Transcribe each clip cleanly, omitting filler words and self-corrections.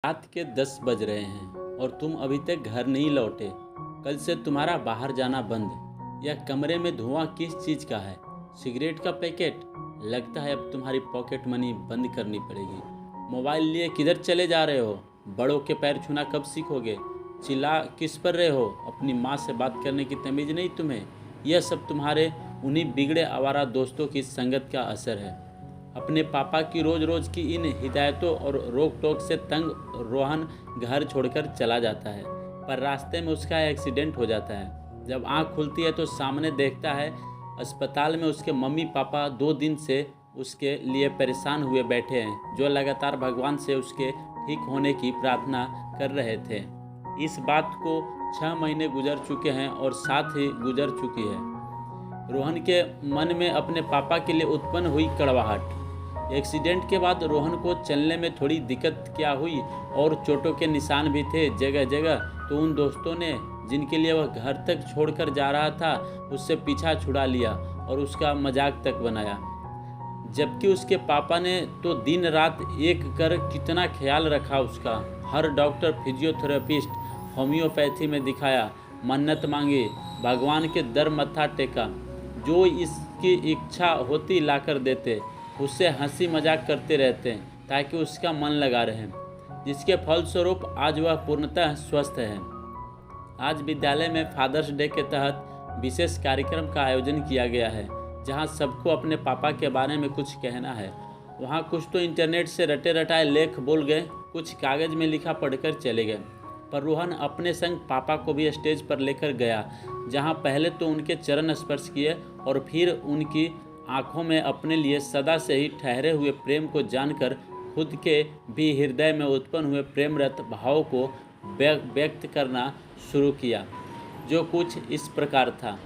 रात के 10 बज रहे हैं और तुम अभी तक घर नहीं लौटे। कल से तुम्हारा बाहर जाना बंद। यह कमरे में धुआं किस चीज़ का है? सिगरेट का पैकेट? लगता है अब तुम्हारी पॉकेट मनी बंद करनी पड़ेगी। मोबाइल लिए किधर चले जा रहे हो? बड़ों के पैर छूना कब सीखोगे? चिल्ला किस पर रहे हो? अपनी माँ से बात करने की तमीज़ नहीं तुम्हें? यह सब तुम्हारे उन्हीं बिगड़े आवारा दोस्तों की संगत का असर है। अपने पापा की रोज़ रोज़ की इन हिदायतों और रोक टोक से तंग रोहन घर छोड़कर चला जाता है, पर रास्ते में उसका एक्सीडेंट हो जाता है। जब आंख खुलती है तो सामने देखता है अस्पताल में उसके मम्मी पापा 2 दिन से उसके लिए परेशान हुए बैठे हैं, जो लगातार भगवान से उसके ठीक होने की प्रार्थना कर रहे थे। इस बात को 6 महीने गुजर चुके हैं और साथ ही गुजर चुकी है रोहन के मन में अपने पापा के लिए उत्पन्न हुई कड़वाहट। एक्सीडेंट के बाद रोहन को चलने में थोड़ी दिक्कत क्या हुई और चोटों के निशान भी थे जगह जगह, तो उन दोस्तों ने जिनके लिए वह घर तक छोड़कर जा रहा था उससे पीछा छुड़ा लिया और उसका मजाक तक बनाया। जबकि उसके पापा ने तो दिन रात एक कर कितना ख्याल रखा उसका। हर डॉक्टर, फिजियोथेरेपिस्ट, होम्योपैथी में दिखाया, मन्नत मांगी, भगवान के दर मत्था टेका, जो इसकी इच्छा होती लाकर देते, उससे हंसी मजाक करते रहते ताकि उसका मन लगा रहे, जिसके फलस्वरूप आज वह पूर्णतः स्वस्थ है। आज विद्यालय में फादर्स डे के तहत विशेष कार्यक्रम का आयोजन किया गया है, जहां सबको अपने पापा के बारे में कुछ कहना है। वहां कुछ तो इंटरनेट से रटे रटाए लेख बोल गए, कुछ कागज़ में लिखा पढ़कर चले गए, पर रोहन अपने संग पापा को भी स्टेज पर लेकर गया, जहां पहले तो उनके चरण स्पर्श किए और फिर उनकी आंखों में अपने लिए सदा से ही ठहरे हुए प्रेम को जानकर खुद के भी हृदय में उत्पन्न हुए प्रेमरत भाव को व्यक्त करना शुरू किया, जो कुछ इस प्रकार था।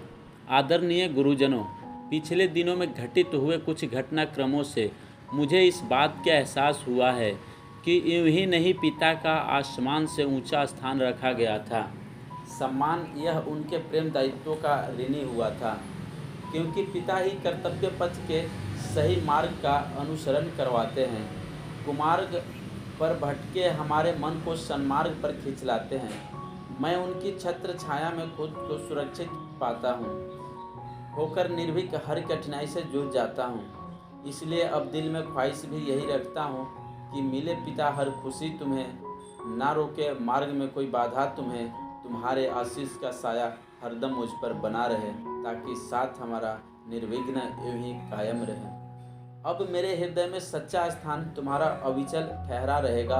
आदरणीय गुरुजनों, पिछले दिनों में घटित हुए कुछ घटनाक्रमों से मुझे इस बात का एहसास हुआ है कि यूं ही नहीं पिता का आसमान से ऊंचा स्थान रखा गया था। सम्मान यह उनके प्रेम दायित्वों का ऋणी हुआ था, क्योंकि पिता ही कर्तव्य पथ के सही मार्ग का अनुसरण करवाते हैं, कुमार्ग पर भटके हमारे मन को सन्मार्ग पर खींच लाते हैं। मैं उनकी छत्र छाया में खुद को सुरक्षित पाता हूँ, होकर निर्भीक हर कठिनाई से जूझ जाता हूँ। इसलिए अब दिल में ख्वाहिश भी यही रखता हूँ कि मिले पिता हर खुशी तुम्हें, ना रोके मार्ग में कोई बाधा तुम्हें, तुम्हारे आशीष का साया हरदम मुझ पर बना रहे, ताकि साथ हमारा निर्विघ्न यूं ही कायम रहे। अब मेरे हृदय में सच्चा स्थान तुम्हारा अविचल ठहरा रहेगा,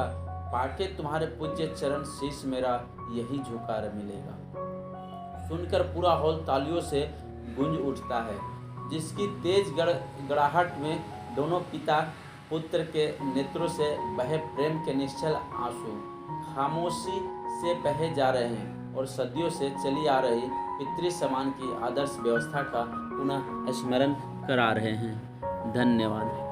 पाके तुम्हारे पूज्य चरण शीश मेरा यही झुकार मिलेगा। सुनकर पूरा हॉल तालियों से गूंज उठता है, जिसकी तेज गड़ाहट में दोनों पिता पुत्र के नेत्रों से बहे प्रेम के निश्चल आंसू खामोशी से बहे जा रहे हैं और सदियों से चली आ रही पितृ समान की आदर्श व्यवस्था का पुनः स्मरण करा रहे हैं। धन्यवाद।